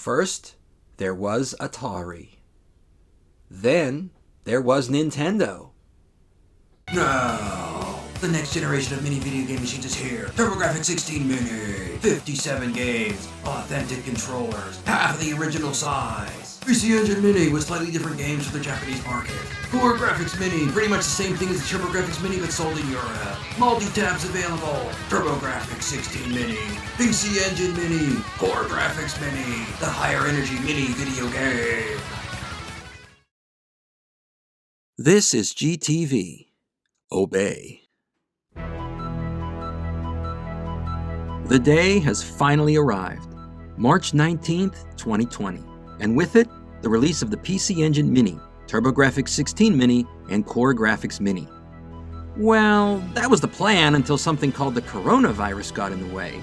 First, there was Atari. Then, there was Nintendo. Now, the next generation of mini video game machines is here. TurboGrafx 16 Mini, 57 games, authentic controllers, half the original size. PC Engine Mini with slightly different games for the Japanese market. Core Graphics Mini, pretty much the same thing as the TurboGrafx Mini but sold in Europe. Multi-tabs available. TurboGrafx 16 Mini, PC Engine Mini, Core Graphics Mini, the higher energy mini video game. This is GTV. Obey. The day has finally arrived, March 19th, 2020, and with it, the release of the PC Engine Mini, TurboGrafx 16 Mini, and Core Graphics Mini. Well, that was the plan until something called the coronavirus got in the way.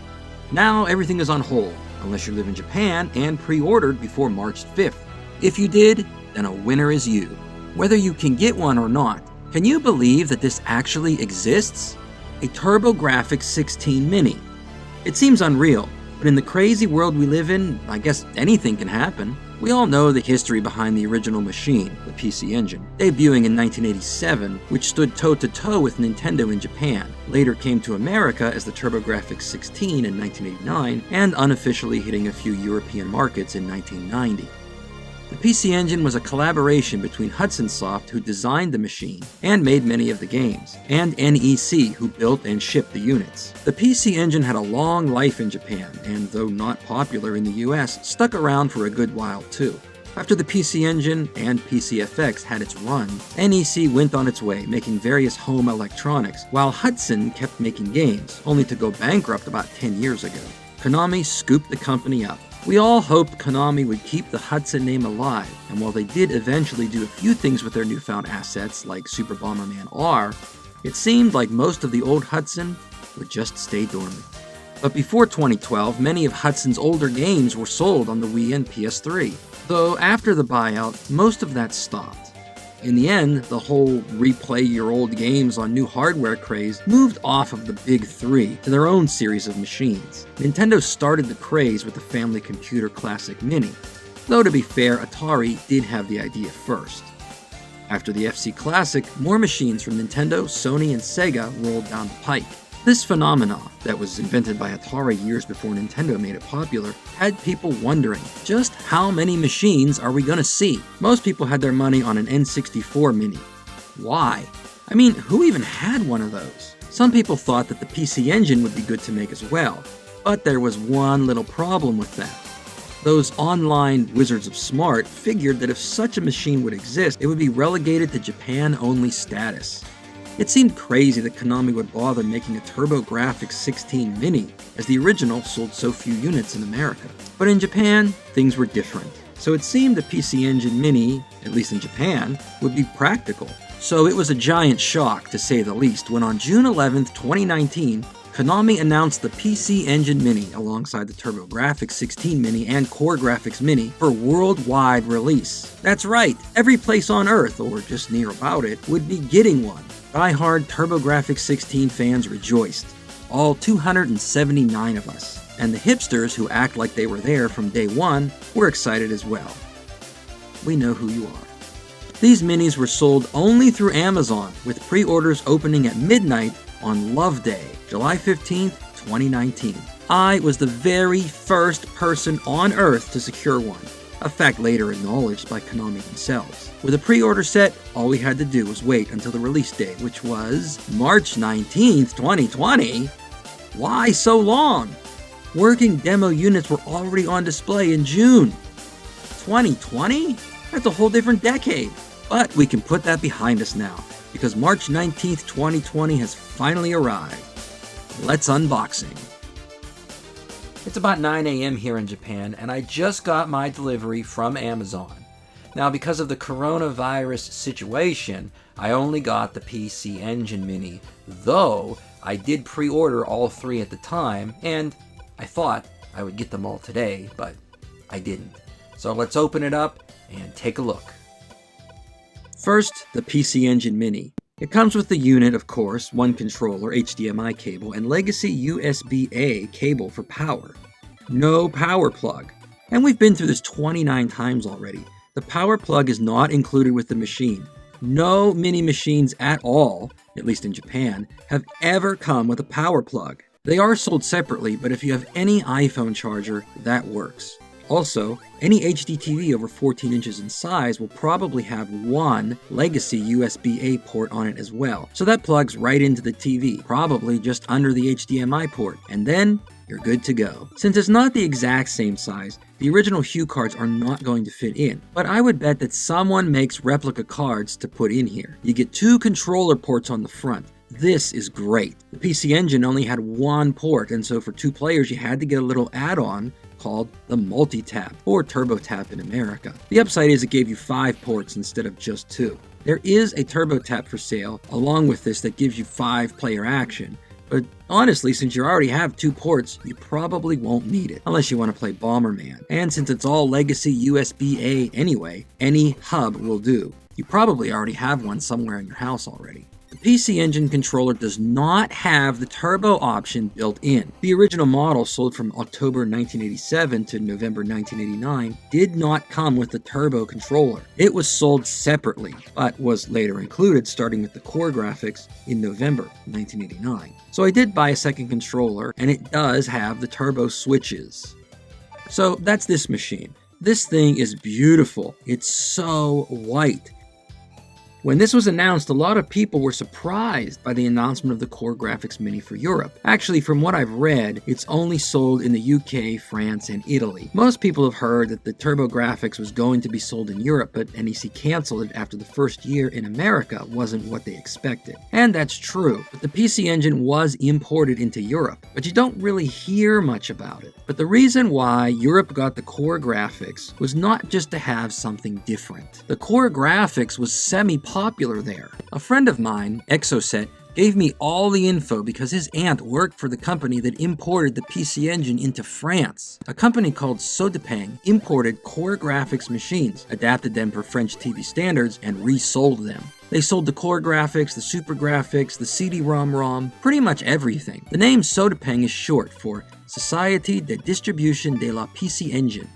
Now everything is on hold, unless you live in Japan and pre-ordered before March 5th. If you did, then a winner is you. Whether you can get one or not, can you believe that this actually exists? A TurboGrafx 16 Mini. It seems unreal, but in the crazy world we live in, I guess anything can happen. We all know the history behind the original machine, the PC Engine, debuting in 1987, which stood toe-to-toe with Nintendo in Japan, later came to America as the TurboGrafx 16 in 1989, and unofficially hitting a few European markets in 1990. The PC Engine was a collaboration between Hudson Soft, who designed the machine and made many of the games, and NEC, who built and shipped the units. The PC Engine had a long life in Japan, and though not popular in the US, stuck around for a good while too. After the PC Engine and PCFX had its run, NEC went on its way, making various home electronics, while Hudson kept making games, only to go bankrupt about 10 years ago. Konami scooped the company up. We all hoped Konami would keep the Hudson name alive, and while they did eventually do a few things with their newfound assets like Super Bomberman R, it seemed like most of the old Hudson would just stay dormant. But before 2012, many of Hudson's older games were sold on the Wii and PS3, though after the buyout, most of that stopped. In the end, the whole replay your old games on new hardware craze moved off of the big three to their own series of machines. Nintendo started the craze with the Family Computer Classic Mini, though to be fair, Atari did have the idea first. After the FC Classic, more machines from Nintendo, Sony, and Sega rolled down the pike. This phenomenon, that was invented by Atari years before Nintendo made it popular, had people wondering, just how many machines are we gonna see? Most people had their money on an N64 Mini. Why? I mean, who even had one of those? Some people thought that the PC Engine would be good to make as well, but there was one little problem with that. Those online Wizards of Smart figured that if such a machine would exist, it would be relegated to Japan-only status. It seemed crazy that Konami would bother making a TurboGrafx 16 Mini, as the original sold so few units in America. But in Japan, things were different. So it seemed the PC Engine Mini, at least in Japan, would be practical. So it was a giant shock, to say the least, when on June 11th, 2019, Konami announced the PC Engine Mini alongside the TurboGrafx 16 Mini and Core Graphics Mini for worldwide release. That's right, every place on Earth, or just near about it, would be getting one. Die-hard TurboGrafx 16 fans rejoiced, all 279 of us, and the hipsters who act like they were there from day one were excited as well. We know who you are. These minis were sold only through Amazon, with pre-orders opening at midnight on Love Day, July 15th, 2019. I was the very first person on Earth to secure one, a fact later acknowledged by Konami themselves. With a pre-order set, all we had to do was wait until the release date, which was March 19th, 2020. Why so long? Working demo units were already on display in June. 2020? That's a whole different decade. But we can put that behind us now, because March 19th, 2020 has finally arrived. Let's unboxing. It's about 9 a.m. here in Japan, and I just got my delivery from Amazon. Now, because of the coronavirus situation, I only got the PC Engine Mini, though I did pre-order all three at the time, and I thought I would get them all today, but I didn't. So let's open it up and take a look. First, the PC Engine Mini. It comes with the unit, of course, one controller, HDMI cable, and legacy USB-A cable for power. No power plug. And we've been through this 29 times already. The power plug is not included with the machine. No mini machines at all, at least in Japan, have ever come with a power plug. They are sold separately, but if you have any iPhone charger, that works. Also, any HD TV over 14 inches in size will probably have one legacy USB-A port on it as well. So that plugs right into the TV, probably just under the HDMI port, and then you're good to go. Since it's not the exact same size, the original Hue cards are not going to fit in, but I would bet that someone makes replica cards to put in here. You get 2 controller ports on the front. This is great. The PC Engine only had 1 port, and so for 2 players you had to get a little add-on called the Multi-Tap, or TurboTap in America. The upside is it gave you 5 ports instead of just 2. There is a TurboTap for sale along with this that gives you 5-player action, but honestly, since you already have 2 ports, you probably won't need it, unless you want to play Bomberman. And since it's all legacy USB-A anyway, any hub will do. You probably already have one somewhere in your house already. The PC Engine controller does not have the turbo option built in. The original model, sold from October 1987 to November 1989, did not come with the turbo controller. It was sold separately, but was later included starting with the TurboGrafx in November 1989. So I did buy a second controller, and it does have the turbo switches. So that's this machine. This thing is beautiful. It's so white. When this was announced, a lot of people were surprised by the announcement of the TurboGrafx Mini for Europe. Actually, from what I've read, it's only sold in the UK, France, and Italy. Most people have heard that the TurboGrafx was going to be sold in Europe, but NEC canceled it after the first year in America wasn't what they expected. And that's true, but the PC Engine was imported into Europe, but you don't really hear much about it. But the reason why Europe got the TurboGrafx was not just to have something different. The TurboGrafx was semi-popular there. A friend of mine, Exoset, gave me all the info because his aunt worked for the company that imported the PC Engine into France. A company called Sodepang imported TurboGrafx machines, adapted them for French TV standards, and resold them. They sold the TurboGrafx, the SuperGrafx, the CD-ROM, pretty much everything. The name Sodepang is short for Société de Distribution de la PC Engine.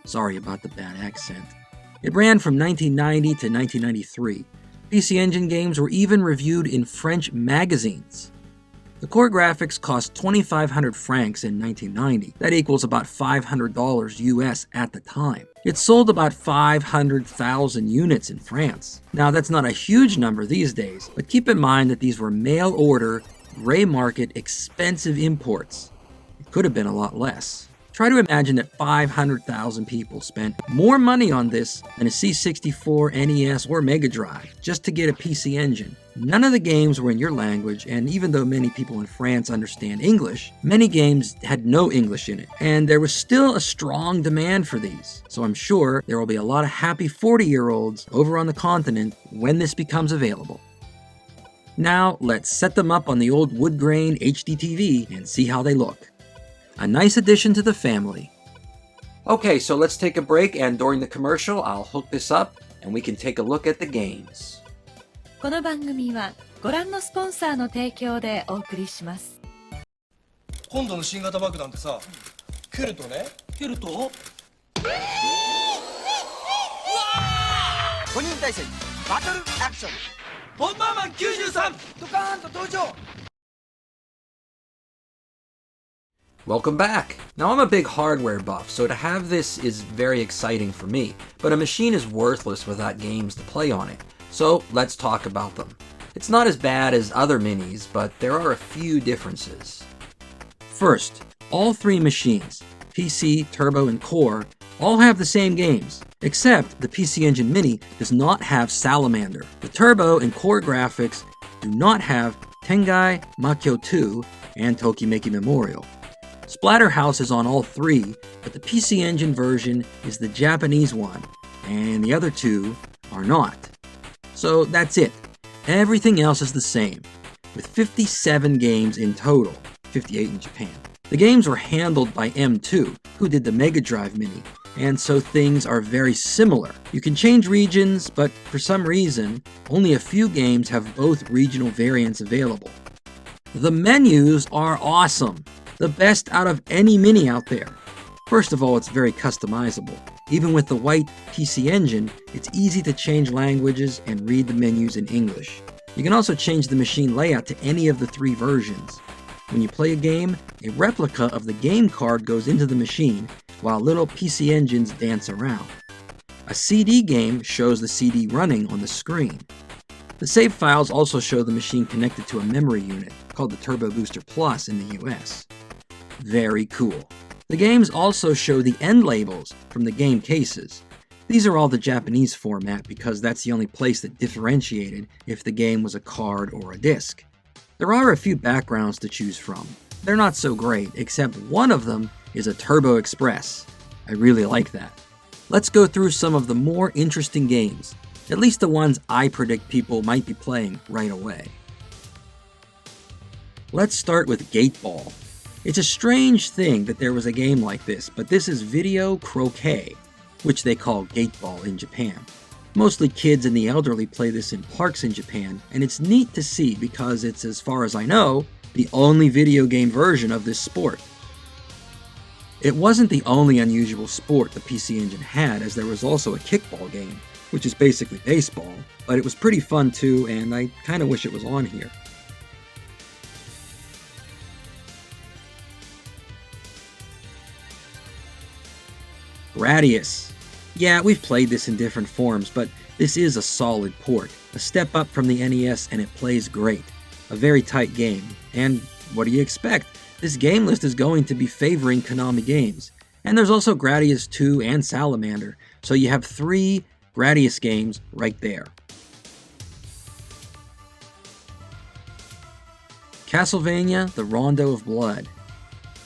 Sorry about the bad accent. It ran from 1990 to 1993. PC Engine games were even reviewed in French magazines. The TurboGrafx cost 2,500 francs in 1990. That equals about $500 US at the time. It sold about 500,000 units in France. Now that's not a huge number these days, but keep in mind that these were mail order, gray market, expensive imports. It could have been a lot less. Try to imagine that 500,000 people spent more money on this than a C64, NES, or Mega Drive just to get a PC Engine. None of the games were in your language, and even though many people in France understand English, many games had no English in it, and there was still a strong demand for these. So I'm sure there will be a lot of happy 40-year-olds over on the continent when this becomes available. Now, let's set them up on the old wood grain HD TV and see how they look. A nice addition to the family. Okay, so let's take a break, and during the commercial, I'll hook this up and we can take a look at the games. この番組はご覧のスポンサーの提供でお送りします。今度の新型爆弾ってさ、蹴るとね、蹴ると、うわー！5人対戦バトルアクション。ボンバーマン93ドカーンと登場。Welcome back! Now I'm a big hardware buff, so to have this is very exciting for me, but a machine is worthless without games to play on it, so let's talk about them. It's not as bad as other minis, but there are a few differences. First, all 3 machines, PC, Turbo, and Core, all have the same games, except the PC Engine Mini does not have Salamander. The Turbo and TurboGrafx do not have Tengai, Makyo 2, and Tokimeki Memorial. Splatterhouse is on all 3, but the PC Engine version is the Japanese one, and the other 2 are not. So that's it. Everything else is the same, with 57 games in total, 58 in Japan. The games were handled by M2, who did the Mega Drive Mini, and so things are very similar. You can change regions, but for some reason, only a few games have both regional variants available. The menus are awesome. The best out of any mini out there. First of all, it's very customizable. Even with the white PC Engine, it's easy to change languages and read the menus in English. You can also change the machine layout to any of the 3 versions. When you play a game, a replica of the game card goes into the machine, while little PC Engines dance around. A CD game shows the CD running on the screen. The save files also show the machine connected to a memory unit, called the Turbo Booster Plus in the US. Very cool. The games also show the end labels from the game cases. These are all the Japanese format because that's the only place that differentiated if the game was a card or a disc. There are a few backgrounds to choose from. They're not so great, except one of them is a Turbo Express. I really like that. Let's go through some of the more interesting games, at least the ones I predict people might be playing right away. Let's start with Gate Ball. It's a strange thing that there was a game like this, but this is video croquet, which they call Gate Ball in Japan. Mostly kids and the elderly play this in parks in Japan, and it's neat to see because it's, as far as I know, the only video game version of this sport. It wasn't the only unusual sport the PC Engine had, as there was also a kickball game, which is basically baseball, but it was pretty fun too, and I kinda wish it was on here. Gradius. Yeah, we've played this in different forms, but this is a solid port, a step up from the NES, and it plays great. A very tight game, and what do you expect? This game list is going to be favoring Konami games. And there's also Gradius 2 and Salamander, so you have 3 Gradius games right there. Castlevania: The Rondo of Blood.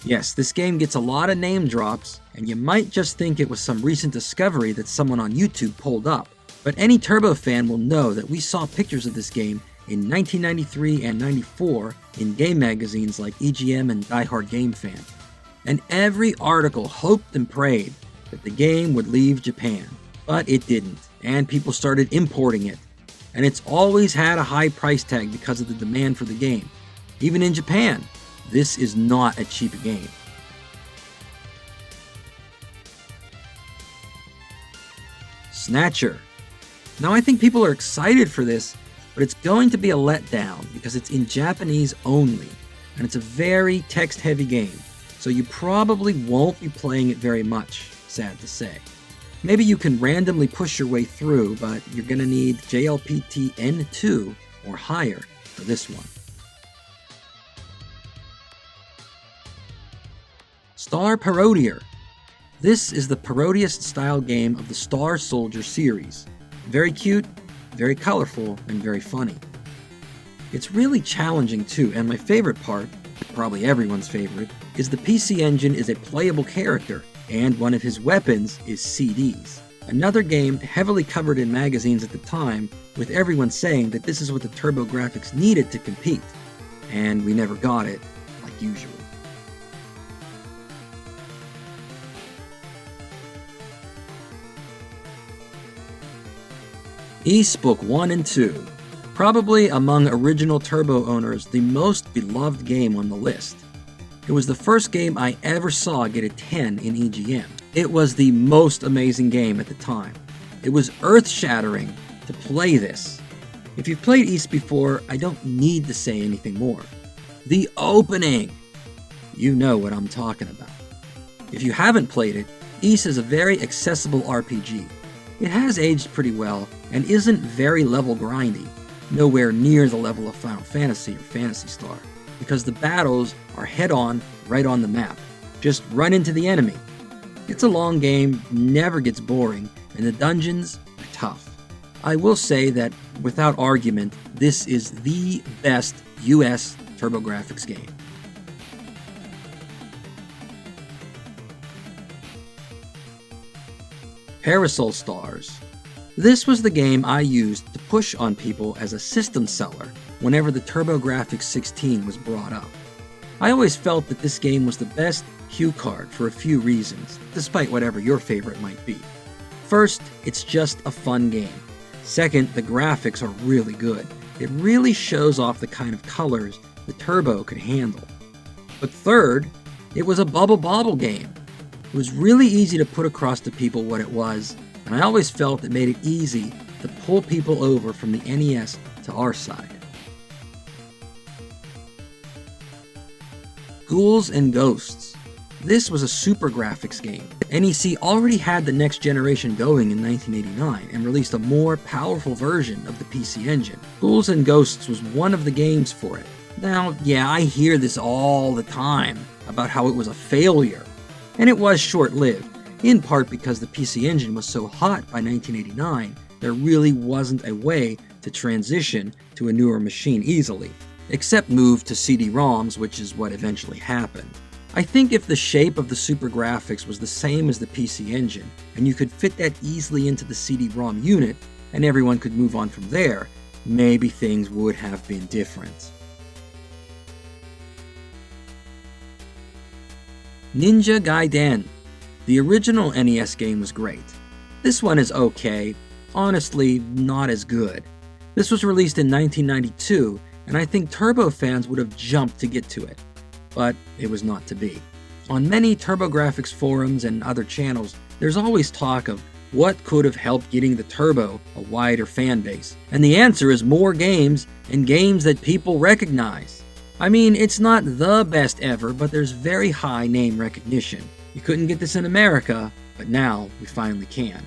Yes, this game gets a lot of name drops, and you might just think it was some recent discovery that someone on YouTube pulled up. But any Turbo fan will know that we saw pictures of this game in 1993 and 94 in game magazines like EGM and Die Hard Game Fan. And every article hoped and prayed that the game would leave Japan. But it didn't, and people started importing it. And it's always had a high price tag because of the demand for the game. Even in Japan, this is not a cheap game. Snatcher. Now I think people are excited for this, but it's going to be a letdown because it's in Japanese only, and it's a very text-heavy game, so you probably won't be playing it very much, sad to say. Maybe you can randomly push your way through, but you're going to need JLPT N2 or higher for this one. Star Parodier. This is the parodiest-style game of the Star Soldier series. Very cute, very colorful, and very funny. It's really challenging too, and my favorite part, probably everyone's favorite, is the PC Engine is a playable character, and one of his weapons is CDs. Another game heavily covered in magazines at the time, with everyone saying that this is what the TurboGrafx needed to compete. And we never got it, like usual. Ys Book 1 and 2. Probably among original Turbo owners, the most beloved game on the list. It was the first game I ever saw get a 10 in EGM. It was the most amazing game at the time. It was earth-shattering to play this. If you've played Ys before, I don't need to say anything more. The opening! You know what I'm talking about. If you haven't played it, Ys is a very accessible RPG. It has aged pretty well, and isn't very level grindy, nowhere near the level of Final Fantasy or Phantasy Star, because the battles are head-on, right on the map. Just run into the enemy. It's a long game, never gets boring, and the dungeons are tough. I will say that, without argument, this is the best US TurboGrafx game. Parasol Stars. This was the game I used to push on people as a system seller whenever the TurboGrafx 16 was brought up. I always felt that this game was the best cue card for a few reasons, despite whatever your favorite might be. First, it's just a fun game. Second, the graphics are really good. It really shows off the kind of colors the Turbo could handle. But third, it was a bubble bobble game. It was really easy to put across to people what it was, and I always felt it made it easy to pull people over from the NES to our side. Ghouls and Ghosts. This was a SuperGrafx game. NEC already had the next generation going in 1989 and released a more powerful version of the PC Engine. Ghouls and Ghosts was one of the games for it. Now, yeah, I hear this all the time about how it was a failure, and it was short-lived, in part because the PC Engine was so hot by 1989, there really wasn't a way to transition to a newer machine easily, except move to CD-ROMs, which is what eventually happened. I think if the shape of the SuperGrafx was the same as the PC Engine, and you could fit that easily into the CD-ROM unit, and everyone could move on from there, maybe things would have been different. Ninja Gaiden. The original NES game was great. This one is okay, honestly not as good. This was released in 1992, and I think Turbo fans would have jumped to get to it, but it was not to be. On many TurboGrafx forums and other channels, there's always talk of what could have helped getting the Turbo a wider fan base, and the answer is more games, and games that people recognize. I mean, it's not the best ever, but there's very high name recognition. You couldn't get this in America, but now we finally can.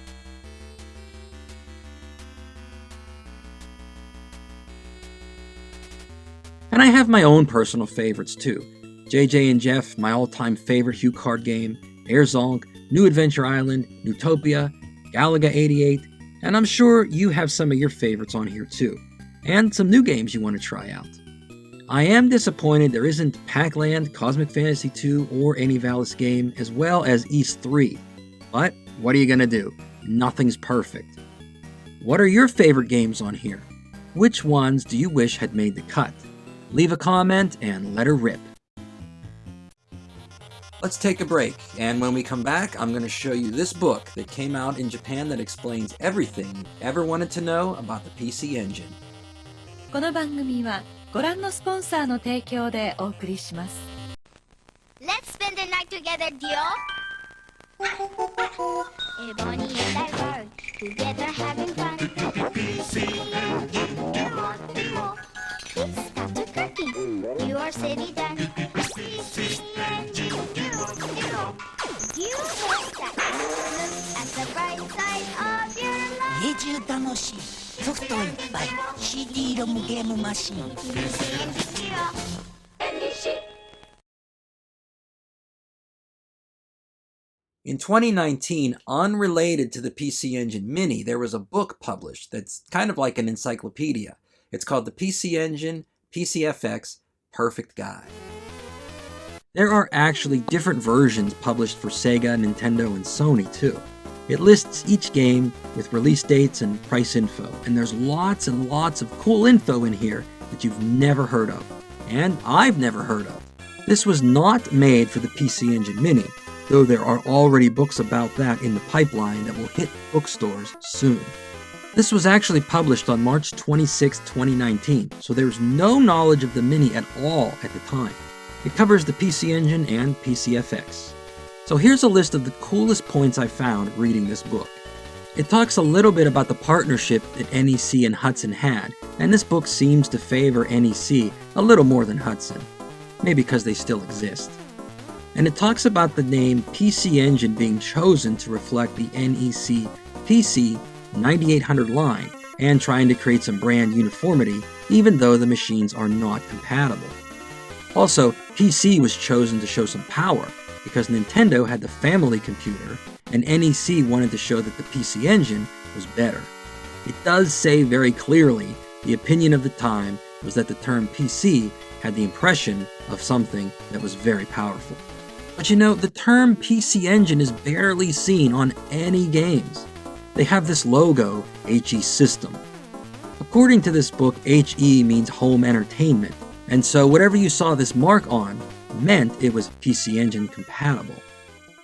And I have my own personal favorites too. JJ and Jeff, my all-time favorite Hue card game, Air Zonk, New Adventure Island, Newtopia, Galaga 88, and I'm sure you have some of your favorites on here too, and some new games you want to try out. I am disappointed there isn't Pac-Land, Cosmic Fantasy 2, or any Valis game, as well as East 3. But what are you gonna do? Nothing's perfect. What are your favorite games on here? Which ones do you wish had made the cut? Leave a comment and let her rip. Let's take a break, and when we come back, I'm going to show you this book that came out in Japan that explains everything you ever wanted to know about the PC Engine. この番組はご覧のスポンサーの提供でお送りします。 Let's spend the night together, dear. Bonnie and I are together having fun. It's after cooking. You are city done. You hope that look at the bright side of your life. 家中楽しいソフトいっぱい CD ロムゲームマシン In 2019, unrelated to the PC Engine Mini, there was a book published that's kind of like an encyclopedia. It's called The PC Engine, PCFX, Perfect Guide. There are actually different versions published for Sega, Nintendo, and Sony too. It lists each game with release dates and price info, and there's lots and lots of cool info in here that you've never heard of, and I've never heard of. This was not made for the PC Engine Mini, though there are already books about that in the pipeline that will hit bookstores soon. This was actually published on March 26, 2019, so there's no knowledge of the Mini at all at the time. It covers the PC Engine and PCFX. So here's a list of the coolest points I found reading this book. It talks a little bit about the partnership that NEC and Hudson had, and this book seems to favor NEC a little more than Hudson, maybe because they still exist. And it talks about the name PC Engine being chosen to reflect the NEC PC 9800 line and trying to create some brand uniformity even though the machines are not compatible. Also, PC was chosen to show some power because Nintendo had the family computer and NEC wanted to show that the PC Engine was better. It does say very clearly the opinion of the time was that the term PC had the impression of something that was very powerful. But you know, the term PC Engine is barely seen on any games. They have this logo, HE System. According to this book, HE means home entertainment, and so whatever you saw this mark on meant it was PC Engine compatible.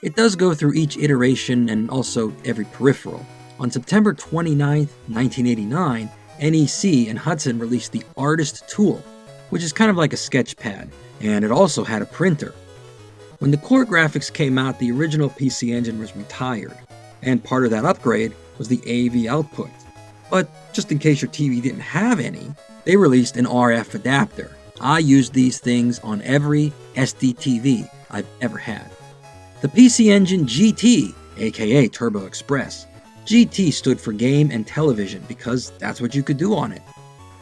It does go through each iteration and also every peripheral. On September 29, 1989, NEC and Hudson released the Artist Tool, which is kind of like a sketch pad, and it also had a printer. When the core graphics came out, the original PC Engine was retired, and part of that upgrade was the AV output. But just in case your TV didn't have any, they released an RF adapter. I used these things on every SD TV I've ever had. The PC Engine GT, aka Turbo Express. GT stood for Game and Television because that's what you could do on it.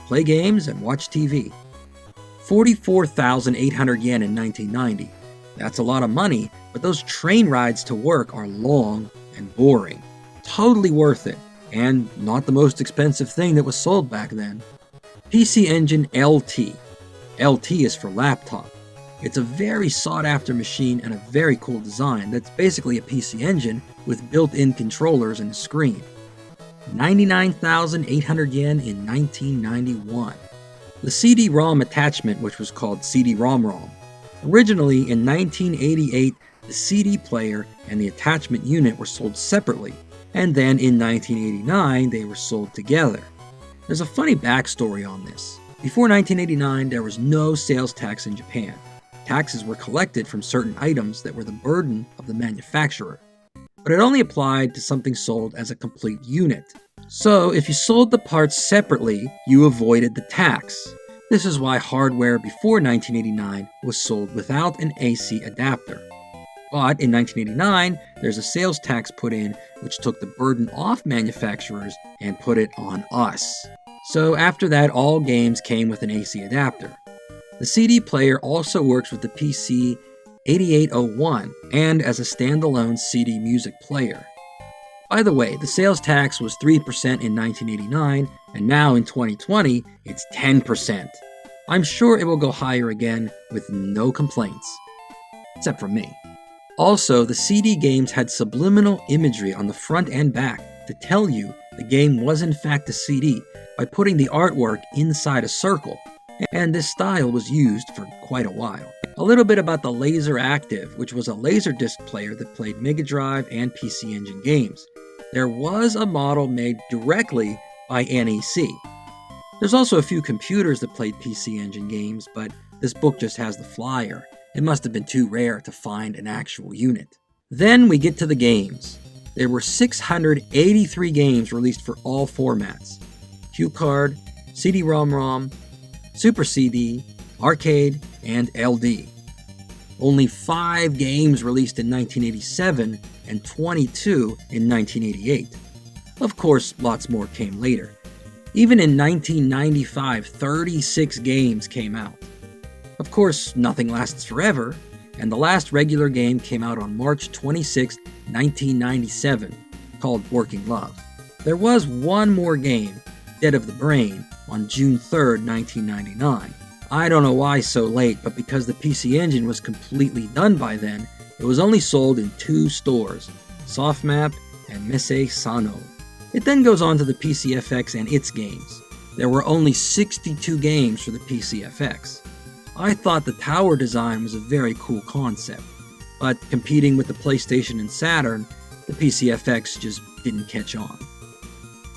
Play games and watch TV. 44,800 yen in 1990. That's a lot of money, but those train rides to work are long and boring. Totally worth it, and not the most expensive thing that was sold back then. PC Engine LT. LT is for laptop. It's a very sought-after machine and a very cool design that's basically a PC Engine with built-in controllers and a screen. 99,800 yen in 1991. The CD-ROM attachment, which was called CD-ROM-ROM. Originally, in 1988, the CD player and the attachment unit were sold separately, and then in 1989, they were sold together. There's a funny backstory on this. Before 1989, there was no sales tax in Japan. Taxes were collected from certain items that were the burden of the manufacturer, but it only applied to something sold as a complete unit. So if you sold the parts separately, you avoided the tax. This is why hardware before 1989 was sold without an AC adapter. But in 1989, there's a sales tax put in which took the burden off manufacturers and put it on us. So after that, all games came with an AC adapter. The CD player also works with the PC 8801 and as a standalone CD music player. By the way, the sales tax was 3% in 1989, and now in 2020, it's 10%. I'm sure it will go higher again with no complaints. Except for me. Also, the CD games had subliminal imagery on the front and back to tell you the game was in fact a CD by putting the artwork inside a circle, and this style was used for quite a while. A little bit about the Laser Active, which was a Laserdisc player that played Mega Drive and PC Engine games. There was a model made directly by NEC. There's also a few computers that played PC Engine games, but this book just has the flyer. It must have been too rare to find an actual unit. Then we get to the games. There were 683 games released for all formats. Cue card, CD-ROM-ROM, Super CD, Arcade, and LD. Only 5 games released in 1987 and 22 in 1988. Of course, lots more came later. Even in 1995, 36 games came out. Of course, nothing lasts forever, and the last regular game came out on March 26, 1997, called Working Love. There was one more game, Dead of the Brain, on June 3, 1999. I don't know why so late, but because the PC Engine was completely done by then, it was only sold in 2 stores, Softmap and Messe Sano. It then goes on to the PCFX and its games. There were only 62 games for the PCFX. I thought the tower design was a very cool concept, but competing with the PlayStation and Saturn, the PCFX just didn't catch on.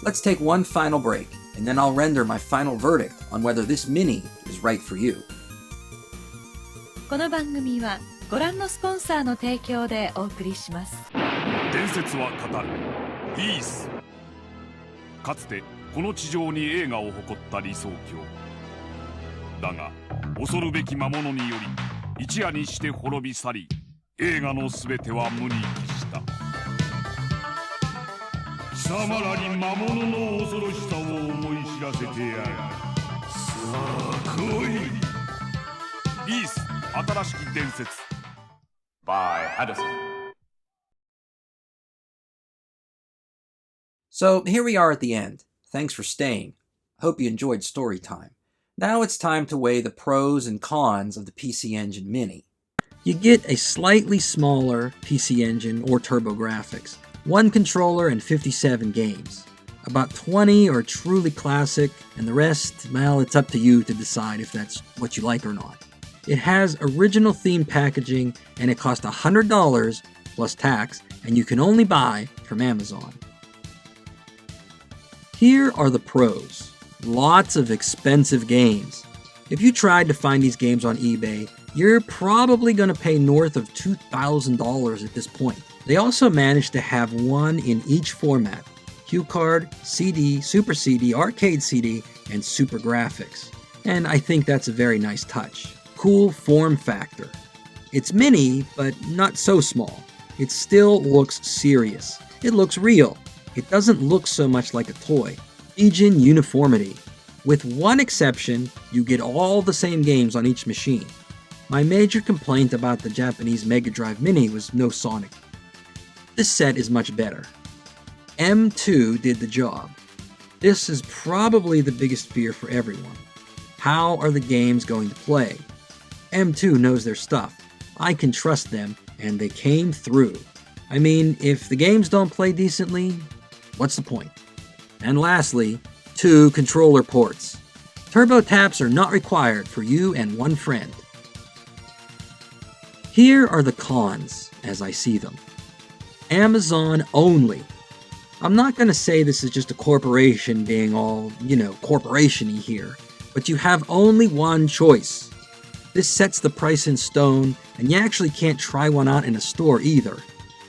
Let's take one final break, and then I'll render my final verdict on whether this Mini is right for you. この番組はご覧のスポンサーの提供でお送りします。伝説は語るピース。かつてこの地上に映画を誇った理想郷だが、恐るべき魔物により一夜にして滅び去り、映画のすべては無に帰した。貴様らに魔物の恐ろしさを思い知らせてやる。さあ来い。ピース新しき伝説 by Addison. So here we are at the end. Thanks for staying. I hope you enjoyed story time. Now it's time to weigh the pros and cons of the PC Engine Mini. You get a slightly smaller PC Engine or TurboGrafx, 1 controller and 57 games. About 20 are truly classic, and the rest, well, it's up to you to decide if that's what you like or not. It has original theme packaging, and it costs $100 plus tax, and you can only buy from Amazon. Here are the pros. Lots of expensive games. If you tried to find these games on eBay, you're probably going to pay north of $2,000 at this point. They also managed to have one in each format: Cue Card, CD, Super CD, Arcade CD, and Super Graphics. And I think that's a very nice touch. Cool form factor. It's mini, but not so small. It still looks serious. It looks real. It doesn't look so much like a toy. Region uniformity. With one exception, you get all the same games on each machine. My major complaint about the Japanese Mega Drive Mini was no Sonic. This set is much better. M2 did the job. This is probably the biggest fear for everyone. How are the games going to play? M2 knows their stuff. I can trust them, and they came through. I mean, if the games don't play decently, what's the point? And lastly, 2 controller ports. Turbo taps are not required for you and one friend. Here are the cons, as I see them. Amazon only. I'm not going to say this is just a corporation being all, corporation-y here, but you have only one choice. This sets the price in stone, and you actually can't try one out in a store either.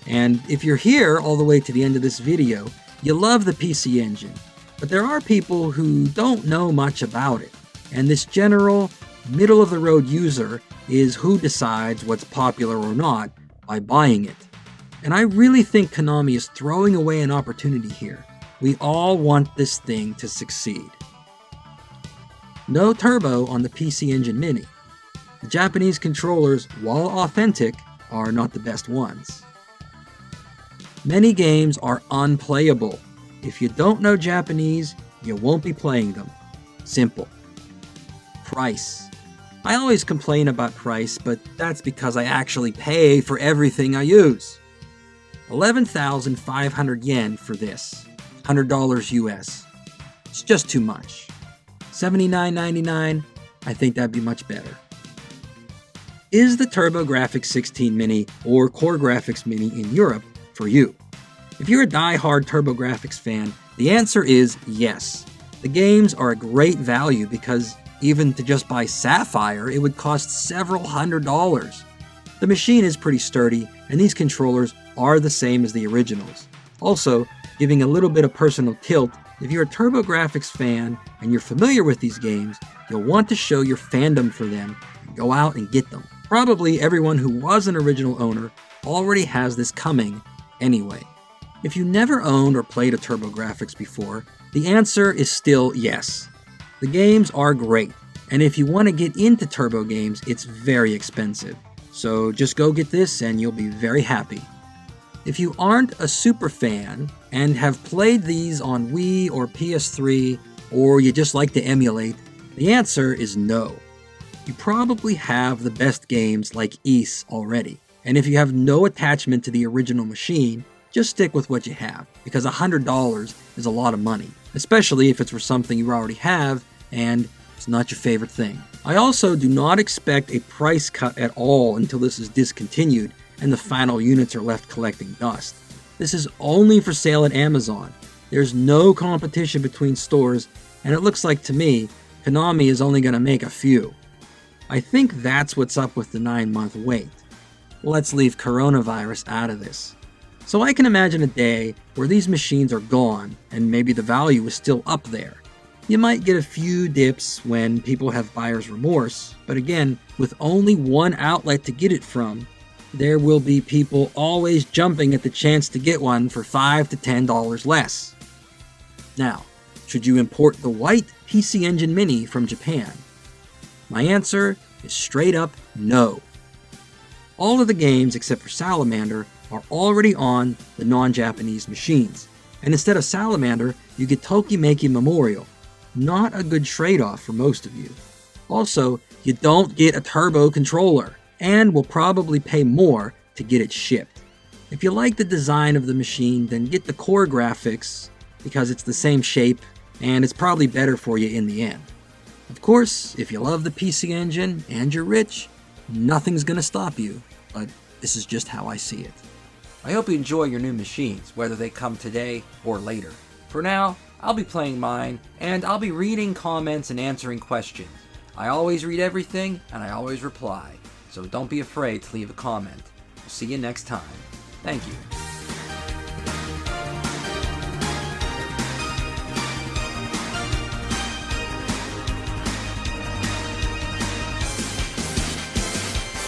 And if you're here all the way to the end of this video, you love the PC Engine, but there are people who don't know much about it, and this general, middle-of-the-road user is who decides what's popular or not by buying it. And I really think Konami is throwing away an opportunity here. We all want this thing to succeed. No turbo on the PC Engine Mini. The Japanese controllers, while authentic, are not the best ones. Many games are unplayable. If you don't know Japanese, you won't be playing them. Simple. Price. I always complain about price, but that's because I actually pay for everything I use. 11,500 yen for this. $100 US. It's just too much. $79.99, I think that'd be much better. Is the TurboGrafx 16 Mini or CoreGrafx Mini in Europe for you? If you're a die-hard TurboGrafx fan, the answer is yes. The games are a great value because even to just buy Sapphire, it would cost several $100s. The machine is pretty sturdy, and these controllers are the same as the originals. Also, giving a little bit of personal tilt, if you're a TurboGrafx fan and you're familiar with these games, you'll want to show your fandom for them and go out and get them. Probably everyone who was an original owner already has this coming anyway. If you never owned or played a TurboGrafx before, the answer is still yes. The games are great, and if you want to get into turbo games, it's very expensive. So just go get this and you'll be very happy. If you aren't a super fan and have played these on Wii or PS3, or you just like to emulate, the answer is no. You probably have the best games like Ys already, and if you have no attachment to the original machine, just stick with what you have, because $100 is a lot of money, especially if it's for something you already have and it's not your favorite thing. I also do not expect a price cut at all until this is discontinued and the final units are left collecting dust. This is only for sale at Amazon. There's no competition between stores, and it looks like to me, Konami is only going to make a few. I think that's what's up with the 9-month wait. Let's leave coronavirus out of this. So I can imagine a day where these machines are gone and maybe the value is still up there. You might get a few dips when people have buyer's remorse, but again, with only one outlet to get it from, there will be people always jumping at the chance to get one for $5 to $10 less. Now, should you import the white PC Engine Mini from Japan? My answer is straight up no. All of the games except for Salamander are already on the non-Japanese machines, and instead of Salamander, you get Tokimeki Memorial. Not a good trade-off for most of you. Also, you don't get a turbo controller, and will probably pay more to get it shipped. If you like the design of the machine, then get the CoreGrafx, because it's the same shape, and it's probably better for you in the end. Of course, if you love the PC Engine and you're rich, nothing's gonna stop you, but this is just how I see it. I hope you enjoy your new machines, whether they come today or later. For now, I'll be playing mine, and I'll be reading comments and answering questions. I always read everything, and I always reply. so don't be afraid to leave a comment. We'll see you next time. Thank you.